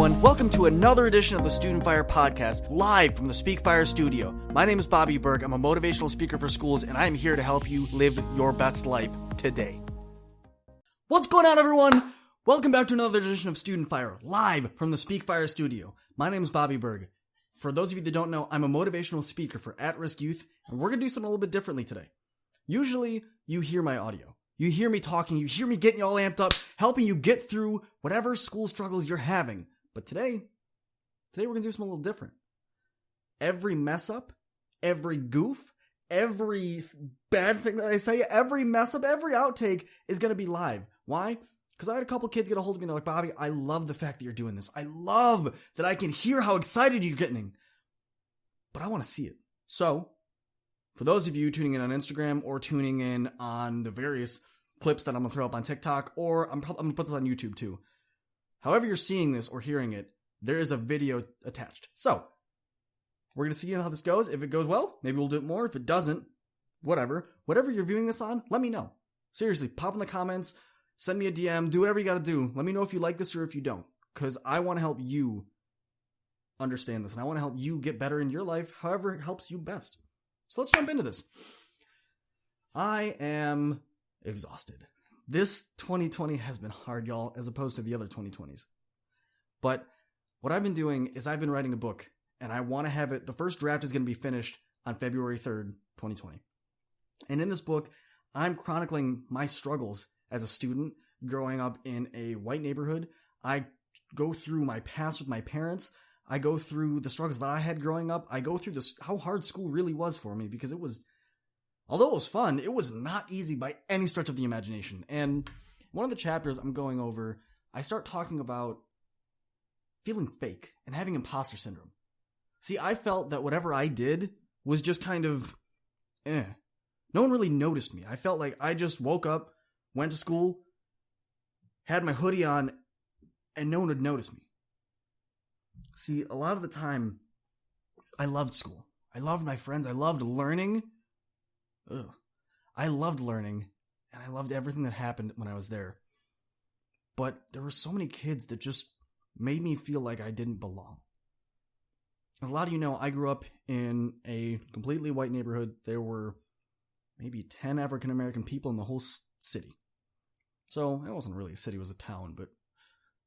everyone. Welcome to another edition of the Student Fyre podcast, live from the Speak Fyre studio. My name is Bobby Berg. I'm a motivational speaker for schools, and I'm here to help you live your best life today. What's going on, everyone? Welcome back to another edition of Student Fyre, live from the Speak Fyre studio. My name is Bobby Berg. For those of you that don't know, I'm a motivational speaker for at-risk youth, and we're going to do something a little bit differently today. Usually, you hear my audio. You hear me talking, you hear me getting you all amped up, helping you get through whatever school struggles you're having. But today we're going to do something a little different. Every mess up, every goof, every bad thing that I say, every mess up, every outtake is going to be live. Why? Because I had a couple kids get a hold of me and they're like, Bobby, I love the fact that you're doing this. I love that I can hear how excited you're getting. But I want to see it. So, for those of you tuning in on Instagram or tuning in on the various clips that I'm going to throw up on TikTok, or I'm going to put this on YouTube too. However you're seeing this or hearing it, there is a video attached. So, we're going to see how this goes. If it goes well, maybe we'll do it more. If it doesn't, whatever. Whatever you're viewing this on, let me know. Seriously, pop in the comments, send me a DM, do whatever you got to do. Let me know if you like this or if you don't. Because I want to help you understand this, and I want to help you get better in your life, however it helps you best. So let's jump into this. I am exhausted. This 2020 has been hard, y'all, as opposed to the other 2020s. But what I've been doing is I've been writing a book, and I want to have it, the first draft is going to be finished on February 3rd, 2020. And in this book, I'm chronicling my struggles as a student growing up in a white neighborhood. I go through my past with my parents. I go through the struggles that I had growing up. I go through how hard school really was for me, because although it was fun, it was not easy by any stretch of the imagination. And one of the chapters I'm going over, I start talking about feeling fake and having imposter syndrome. See, I felt that whatever I did was just kind of, No one really noticed me. I felt like I just woke up, went to school, had my hoodie on, and no one would notice me. See, a lot of the time, I loved school. I loved my friends. I loved learning. I loved learning, and I loved everything that happened when I was there. But there were so many kids that just made me feel like I didn't belong. As a lot of you know, I grew up in a completely white neighborhood. There were maybe 10 African American people in the whole city. So, it wasn't really a city, it was a town, but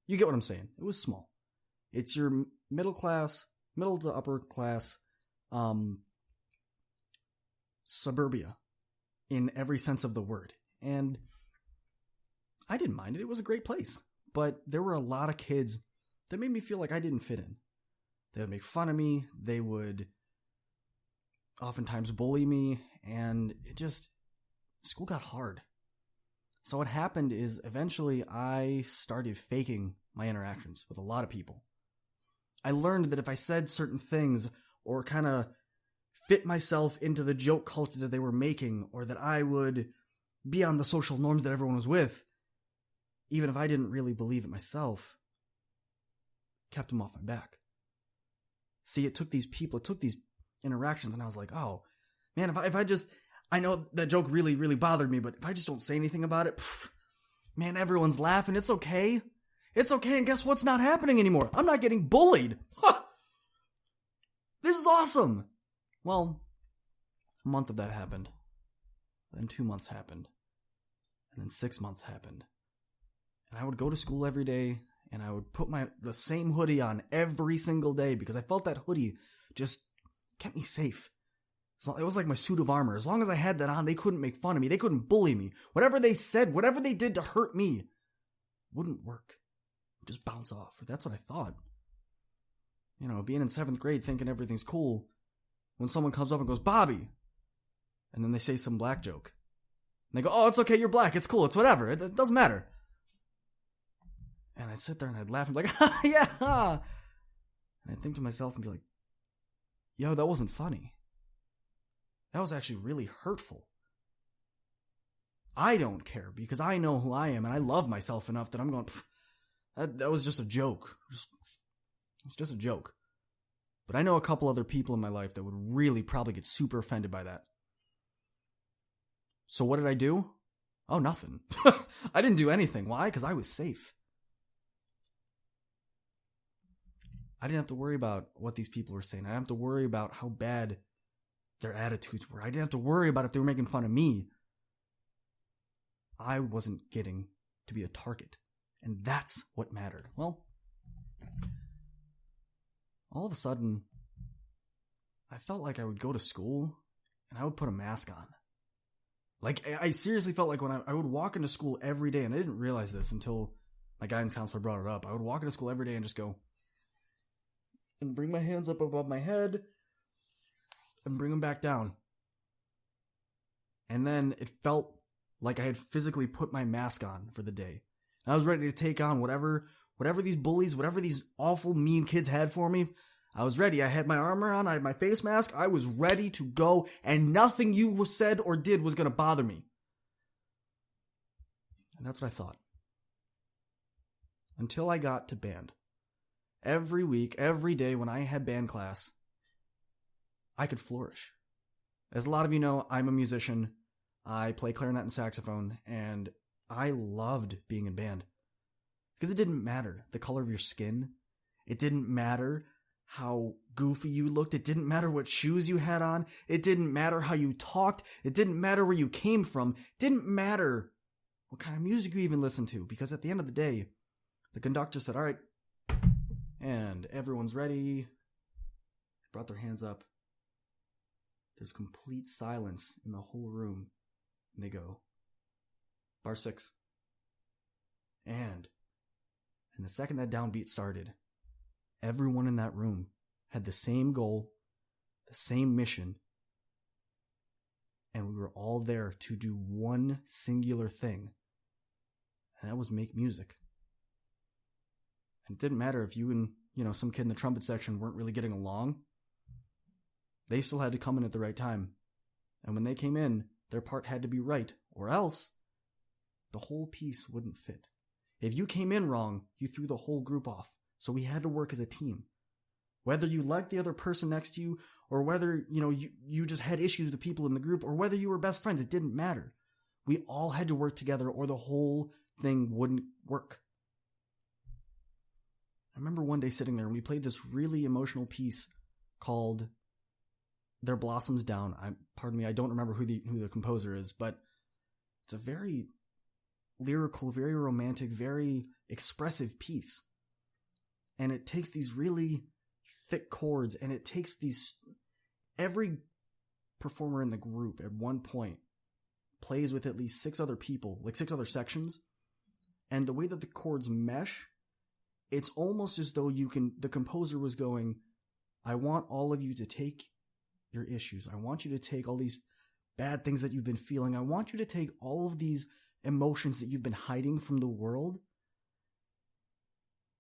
you get what I'm saying. It was small. It's your middle to upper class, suburbia in every sense of the word. And I didn't mind it. It was a great place. But there were a lot of kids that made me feel like I didn't fit in. They would make fun of me. They would oftentimes bully me. And school got hard. So what happened is eventually I started faking my interactions with a lot of people. I learned that if I said certain things or kind of fit myself into the joke culture that they were making, or that I would be on the social norms that everyone was with, even if I didn't really believe it myself, kept them off my back. See, it took these interactions, and I was like, oh, man, I know that joke really, really bothered me, but if I just don't say anything about it, man, everyone's laughing, it's okay. It's okay, and guess what's not happening anymore? I'm not getting bullied. This is awesome. Well, a month of that happened. Then 2 months happened. And then 6 months happened. And I would go to school every day, and I would put the same hoodie on every single day, because I felt that hoodie just kept me safe. So it was like my suit of armor. As long as I had that on, they couldn't make fun of me. They couldn't bully me. Whatever they said, whatever they did to hurt me, wouldn't work. Just bounce off. That's what I thought. Being in 7th grade thinking everything's cool, when someone comes up and goes, Bobby, and then they say some black joke, and they go, oh, it's okay, you're black, it's cool, it's whatever, it doesn't matter. And I'd sit there and I'd laugh and be like, yeah, and I'd think to myself and be like, yo, that wasn't funny. That was actually really hurtful. I don't care, because I know who I am, and I love myself enough that I'm going, that was just a joke. It was just a joke. But I know a couple other people in my life that would really probably get super offended by that. So what did I do? Oh, nothing. I didn't do anything. Why? Because I was safe. I didn't have to worry about what these people were saying. I didn't have to worry about how bad their attitudes were. I didn't have to worry about if they were making fun of me. I wasn't getting to be a target. And that's what mattered. Well, all of a sudden, I felt like I would go to school and I would put a mask on. Like, I seriously felt like when I would walk into school every day, and I didn't realize this until my guidance counselor brought it up. I would walk into school every day and just go, and bring my hands up above my head, and bring them back down. And then it felt like I had physically put my mask on for the day. And I was ready to take on whatever these bullies, whatever these awful, mean kids had for me. I was ready. I had my armor on. I had my face mask. I was ready to go, and nothing you said or did was going to bother me. And that's what I thought. Until I got to band. Every week, every day when I had band class, I could flourish. As a lot of you know, I'm a musician. I play clarinet and saxophone, and I loved being in band. Because it didn't matter the color of your skin. It didn't matter how goofy you looked. It didn't matter what shoes you had on. It didn't matter how you talked. It didn't matter where you came from. It didn't matter what kind of music you even listened to. Because at the end of the day, the conductor said, all right, and everyone's ready. Brought their hands up. There's complete silence in the whole room. And they go, bar 6. And the second that downbeat started, everyone in that room had the same goal, the same mission, and we were all there to do one singular thing, and that was make music. And it didn't matter if you and, some kid in the trumpet section weren't really getting along. They still had to come in at the right time. And when they came in, their part had to be right, or else the whole piece wouldn't fit. If you came in wrong, you threw the whole group off. So we had to work as a team. Whether you liked the other person next to you, or whether, you just had issues with the people in the group, or whether you were best friends, it didn't matter. We all had to work together or the whole thing wouldn't work. I remember one day sitting there and we played this really emotional piece called There Blossoms Down. I don't remember who the composer is, but it's a very lyrical, very romantic, very expressive piece. And it takes these really thick chords, and it takes every performer in the group at one point plays with at least 6 other people, like 6 other sections. And the way that the chords mesh, it's almost as though the composer was going, I want all of you to take your issues. I want you to take all these bad things that you've been feeling. I want you to take all of these emotions that you've been hiding from the world,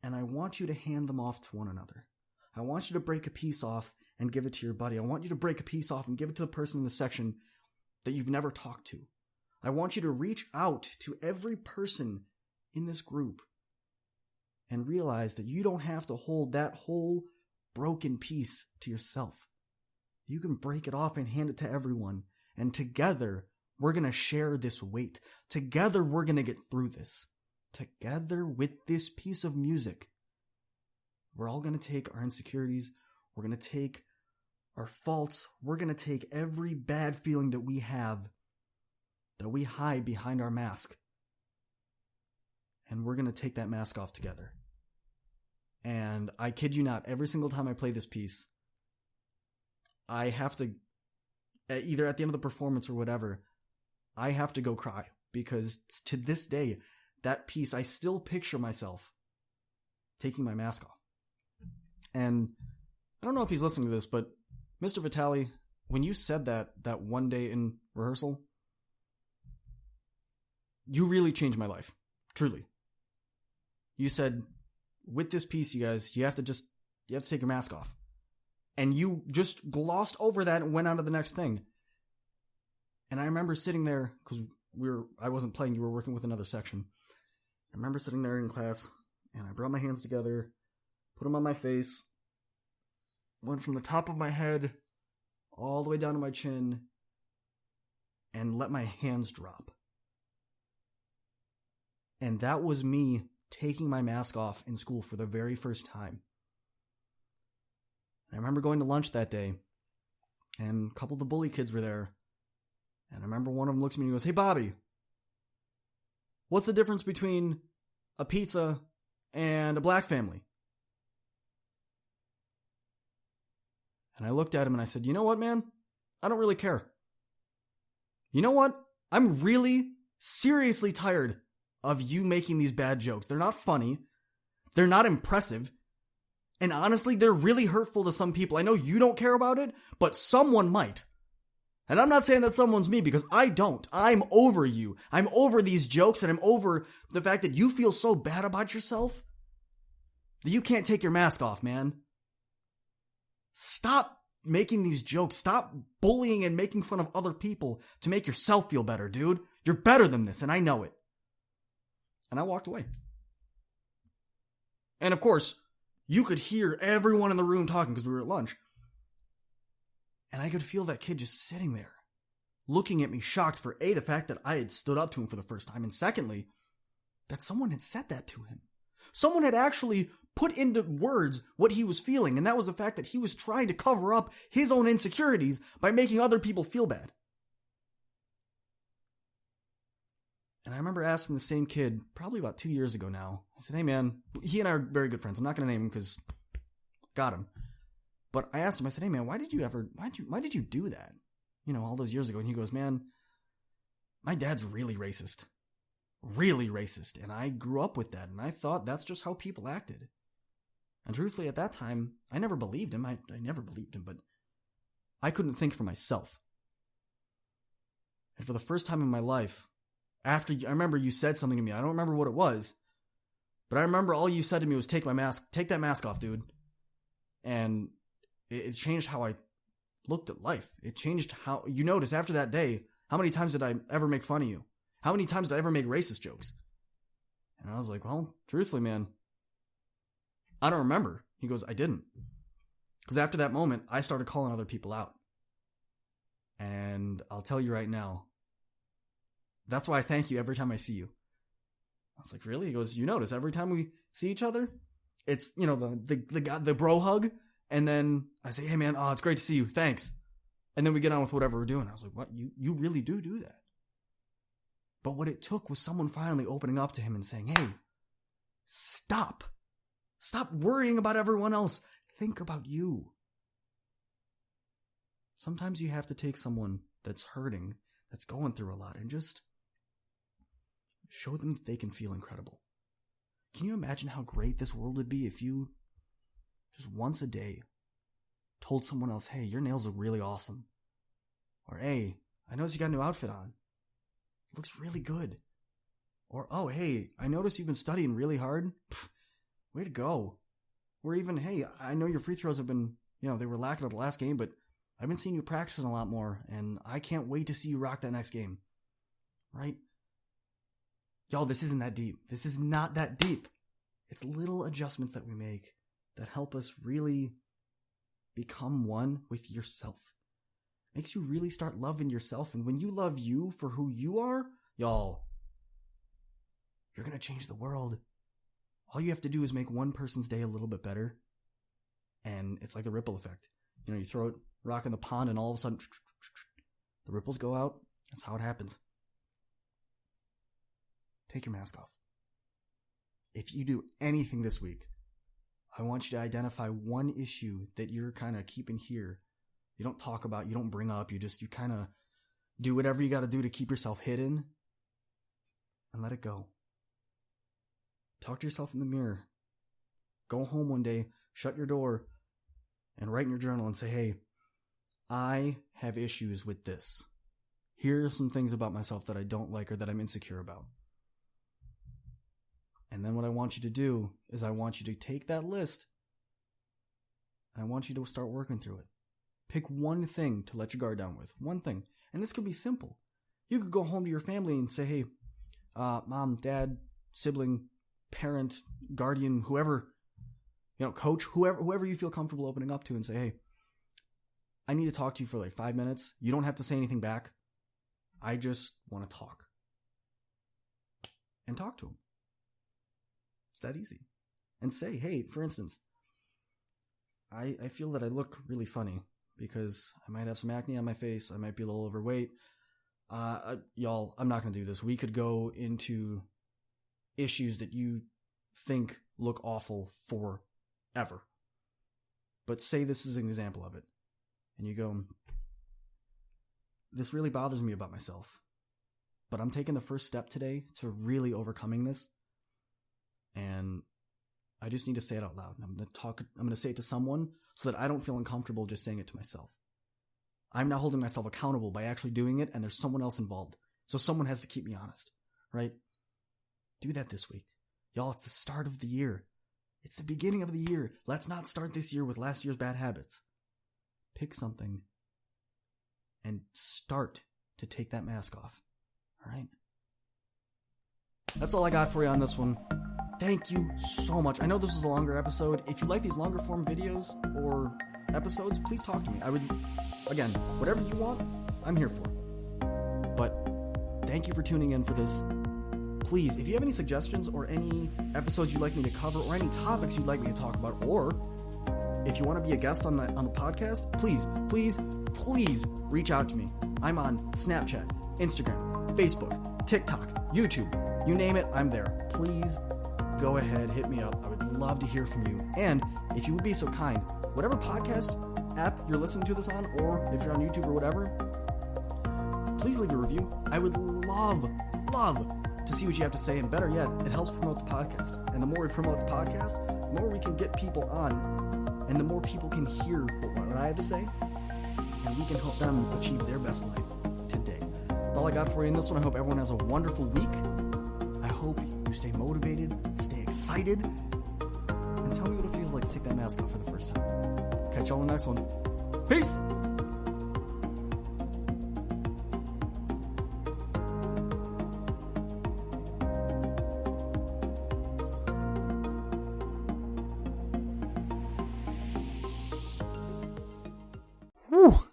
and I want you to hand them off to one another. I want you to break a piece off and give it to your buddy. I want you to break a piece off and give it to the person in the section that you've never talked to. I want you to reach out to every person in this group and realize that you don't have to hold that whole broken piece to yourself. You can break it off and hand it to everyone, and together we're going to share this weight. Together we're going to get through this. Together with this piece of music, we're all going to take our insecurities, we're going to take our faults, we're going to take every bad feeling that we have, that we hide behind our mask, and we're going to take that mask off together. And I kid you not, every single time I play this piece, I have to, either at the end of the performance or whatever, I have to go cry, because to this day, that piece, I still picture myself taking my mask off. And I don't know if he's listening to this, but Mr. Vitale, when you said that one day in rehearsal, you really changed my life. Truly. You said, with this piece, you guys, you have to take your mask off. And you just glossed over that and went on to the next thing. And I remember sitting there, because I wasn't playing, you were working with another section. I remember sitting there in class, and I brought my hands together, put them on my face, went from the top of my head all the way down to my chin, and let my hands drop. And that was me taking my mask off in school for the very first time. And I remember going to lunch that day, and a couple of the bully kids were there. And I remember one of them looks at me and goes, "Hey, Bobby, what's the difference between a pizza and a black family?" And I looked at him and I said, "You know what, man? I don't really care. You know what? I'm really seriously tired of you making these bad jokes. They're not funny. They're not impressive. And honestly, they're really hurtful to some people. I know you don't care about it, but someone might. And I'm not saying that someone's me, because I don't. I'm over you. I'm over these jokes, and I'm over the fact that you feel so bad about yourself that you can't take your mask off, man. Stop making these jokes. Stop bullying and making fun of other people to make yourself feel better, dude. You're better than this, and I know it." And I walked away. And of course, you could hear everyone in the room talking because we were at lunch. And I could feel that kid just sitting there, looking at me, shocked for A, the fact that I had stood up to him for the first time, and secondly, that someone had said that to him. Someone had actually put into words what he was feeling, and that was the fact that he was trying to cover up his own insecurities by making other people feel bad. And I remember asking the same kid, probably about 2 years ago now, I said, "Hey man," he and I are very good friends. I'm not going to name him because got him. But I asked him, I said, "Hey man, why did you do that? You know, all those years ago." And he goes, "Man, my dad's really racist. Really racist. And I grew up with that. And I thought that's just how people acted." And truthfully, at that time, I never believed him. I never believed him, but I couldn't think for myself. And for the first time in my life, I remember you said something to me. I don't remember what it was, but I remember all you said to me was, take that mask off, dude." And it changed how I looked at life. It changed how, you notice after that day, how many times did I ever make fun of you? How many times did I ever make racist jokes? And I was like, "Well, truthfully, man, I don't remember." He goes, "I didn't." Because after that moment, I started calling other people out. And I'll tell you right now, that's why I thank you every time I see you. I was like, "Really?" He goes, "You notice every time we see each other, it's, you know, the bro hug. And then I say, 'Hey man, oh, it's great to see you. Thanks.' And then we get on with whatever we're doing." I was like, "What? You really do that?" But what it took was someone finally opening up to him and saying, "Hey, stop. Stop worrying about everyone else. Think about you." Sometimes you have to take someone that's hurting, that's going through a lot, and just show them that they can feel incredible. Can you imagine how great this world would be if you just once a day told someone else, "Hey, your nails look really awesome." Or, "Hey, I noticed you got a new outfit on. It looks really good." Or, "Oh, hey, I noticed you've been studying really hard. Pfft, way to go." Or even, "Hey, I know your free throws have been, they were lacking at the last game, but I've been seeing you practicing a lot more, and I can't wait to see you rock that next game." Right? Y'all, this isn't that deep. This is not that deep. It's little adjustments that we make that help us really become one with yourself. Makes you really start loving yourself. And when you love you for who you are, y'all, you're going to change the world. All you have to do is make one person's day a little bit better. And it's like the ripple effect. You throw a rock in the pond and all of a sudden the ripples go out. That's how it happens. Take your mask off. If you do anything this week, I want you to identify one issue that you're kind of keeping here. You don't talk about, you don't bring up, you kind of do whatever you got to do to keep yourself hidden and let it go. Talk to yourself in the mirror. Go home one day, shut your door, and write in your journal and say, "Hey, I have issues with this. Here are some things about myself that I don't like or that I'm insecure about." And then what I want you to do is I want you to take that list and I want you to start working through it. Pick one thing to let your guard down with. One thing. And this could be simple. You could go home to your family and say, "Hey, mom, dad, sibling, parent, guardian, whoever, coach, whoever you feel comfortable opening up to, and say, "Hey, I need to talk to you for like 5 minutes. You don't have to say anything back. I just want to talk." And talk to them. It's that easy. And say, "Hey, for instance, I feel that I look really funny because I might have some acne on my face. I might be a little overweight. Y'all, I'm not going to do this. We could go into issues that you think look awful forever. But say this is an example of it. And you go, this really bothers me about myself. But I'm taking the first step today to really overcoming this. And I just need to say it out loud. I'm going to say it to someone so that I don't feel uncomfortable just saying it to myself. I'm now holding myself accountable by actually doing it, and there's someone else involved. So someone has to keep me honest, right? Do that this week. Y'all, it's the start of the year. It's the beginning of the year. Let's not start this year with last year's bad habits. Pick something and start to take that mask off. All right? That's all I got for you on this one. Thank you so much. I know this was a longer episode. If you like these longer form videos or episodes, please talk to me. I would, again, whatever you want, I'm here for. But thank you for tuning in for this. Please, if you have any suggestions or any episodes you'd like me to cover or any topics you'd like me to talk about, or if you want to be a guest on the podcast, please reach out to me. I'm on Snapchat, Instagram, Facebook, TikTok, YouTube. You name it, I'm there. Please go ahead, hit me up. I would love to hear from you. And if you would be so kind, whatever podcast app you're listening to this on, or if you're on YouTube or whatever, please leave a review. I would love to see what you have to say, and better yet, it helps promote the podcast. And the more we promote the podcast, the more we can get people on, and the more people can hear what I have to say, and we can help them achieve their best life today. That's all I got for you in this one. I hope everyone has a wonderful week. I hope you stay motivated, stay excited, and tell me what it feels like to take that mask off for the first time. Catch y'all in the next one. Peace!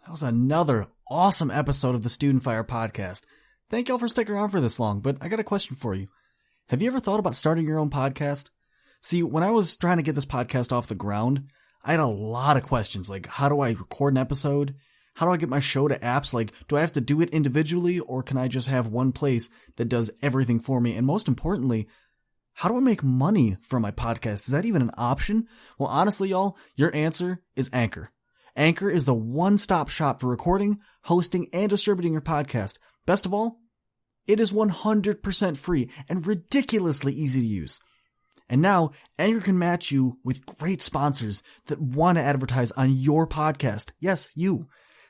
That was another awesome episode of the Student Fyre podcast. Thank y'all for sticking around for this long, but I got a question for you. Have you ever thought about starting your own podcast? See, when I was trying to get this podcast off the ground, I had a lot of questions, like how do I record an episode? How do I get my show to apps? Like, do I have to do it individually, or can I just have one place that does everything for me? And most importantly, how do I make money from my podcast? Is that even an option? Well, honestly, y'all, your answer is Anchor. Anchor is the one-stop shop for recording, hosting, and distributing your podcast. Best of all, it is 100% free and ridiculously easy to use. And now, Anchor can match you with great sponsors that want to advertise on your podcast. Yes, you.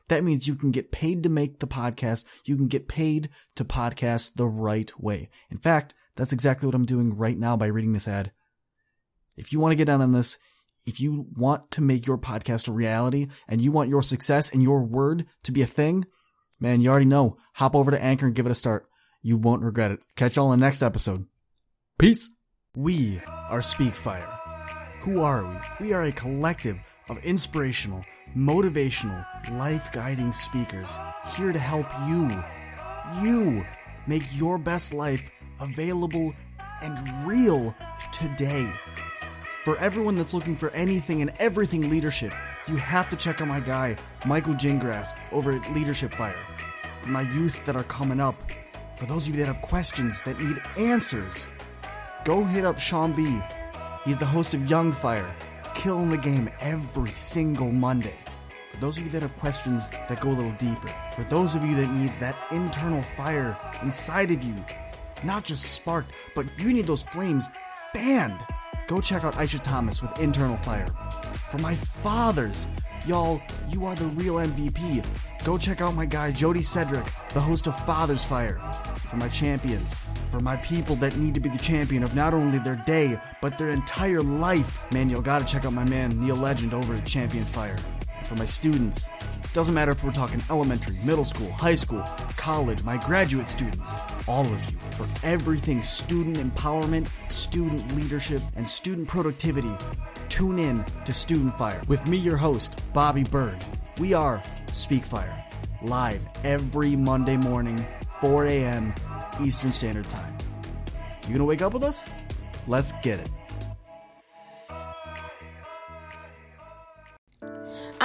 That means you can get paid to make the podcast. You can get paid to podcast the right way. In fact, that's exactly what I'm doing right now by reading this ad. If you want to get in on this, if you want to make your podcast a reality and you want your success and your word to be a thing, man, you already know. Hop over to Anchor and give it a start. You won't regret it. Catch y'all in the next episode. Peace. We are Speak Fyre. Who are we? We are a collective of inspirational, motivational, life-guiding speakers here to help you make your best life available and real today. For everyone that's looking for anything and everything leadership, you have to check out my guy, Michael Gingrass, over at Leadership Fyre. For my youth that are coming up, for those of you that have questions that need answers, go hit up Sean B. He's the host of Young Fyre, killing the game every single Monday. For those of you that have questions that go a little deeper, for those of you that need that internal fire inside of you, not just sparked, but you need those flames fanned, go check out Aisha Thomas with Internal Fire. For my fathers, y'all, you are the real MVP. Go check out my guy Jody Cedric, the host of Father's Fire. For my champions, for my people that need to be the champion of not only their day, but their entire life, man, you'll gotta check out my man Neil Legend over at Champion Fire. For my students, doesn't matter if we're talking elementary, middle school, high school, college, my graduate students, all of you, for everything student empowerment, student leadership, and student productivity, tune in to Student Fyre with me, your host, Bobby Berg. We are Speak Fyre, live every Monday morning, 4 a.m. Eastern Standard Time. You gonna wake up with us? Let's get it.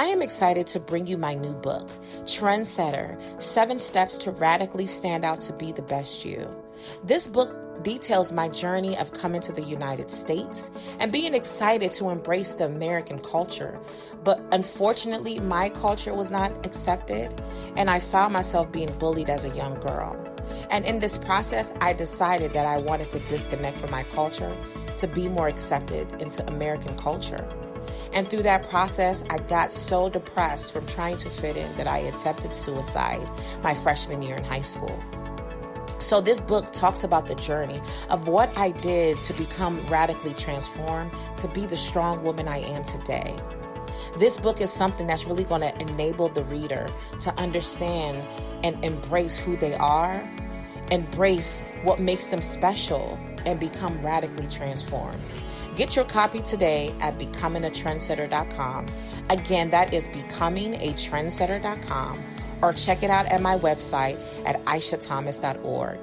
I am excited to bring you my new book, Trendsetter, 7 Steps to Radically Stand Out to Be the Best You. This book details my journey of coming to the United States and being excited to embrace the American culture. But unfortunately, my culture was not accepted, and I found myself being bullied as a young girl. And in this process, I decided that I wanted to disconnect from my culture to be more accepted into American culture. And through that process, I got so depressed from trying to fit in that I attempted suicide my freshman year in high school. So this book talks about the journey of what I did to become radically transformed to be the strong woman I am today. This book is something that's really going to enable the reader to understand and embrace who they are, embrace what makes them special, and become radically transformed. Get your copy today at becomingatrendsetter.com. Again, that is becomingatrendsetter.com, or check it out at my website at aishathomas.org.